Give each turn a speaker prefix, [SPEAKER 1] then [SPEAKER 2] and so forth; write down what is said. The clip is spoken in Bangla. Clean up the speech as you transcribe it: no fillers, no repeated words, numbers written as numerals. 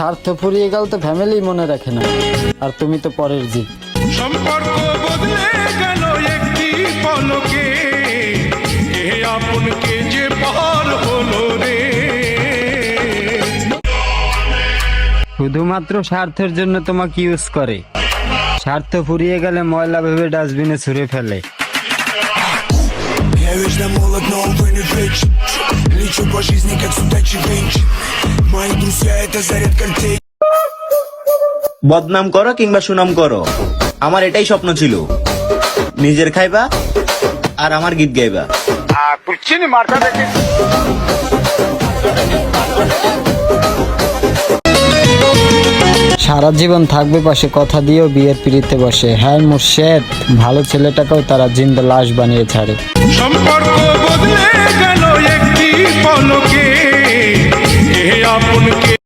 [SPEAKER 1] স্বার্থ ফুরিয়ে গেল তো ফ্যামিলি মনে রাখে না, আর তুমি তো পরের জি।
[SPEAKER 2] সম্পর্ক বদলে গেল একটি পলকে, এ আপনকে যে পার হলো রে।
[SPEAKER 1] শুধুমাত্র স্বার্থের জন্য তোমাকে ইউজ করে, স্বার্থ ফুরিয়ে গেলে ময়লা ভেবে ডাস্টবিনে ছুঁড়ে ফেলে।
[SPEAKER 3] Я вечно молод, но увы не вечен. Лечу по жизни, как судачий венчик. Мои друзья — это заряд картей.
[SPEAKER 4] বদনাম করো কিংবা সুনাম করো, আমার এটাই স্বপ্ন ছিল, নিজের খাইবা আর আমার গীত গাইবা।
[SPEAKER 1] সারা জীবন থাকবে পাশে, কথা দিয়েও বিয়ের পিড়িতে বসে। হ্যাঁ মুর্শেদ, ভালো ছেলেটাকেও তারা জিন্দা লাশ বানিয়ে ছাড়ে।
[SPEAKER 2] সম্পর্ক বদলে গেল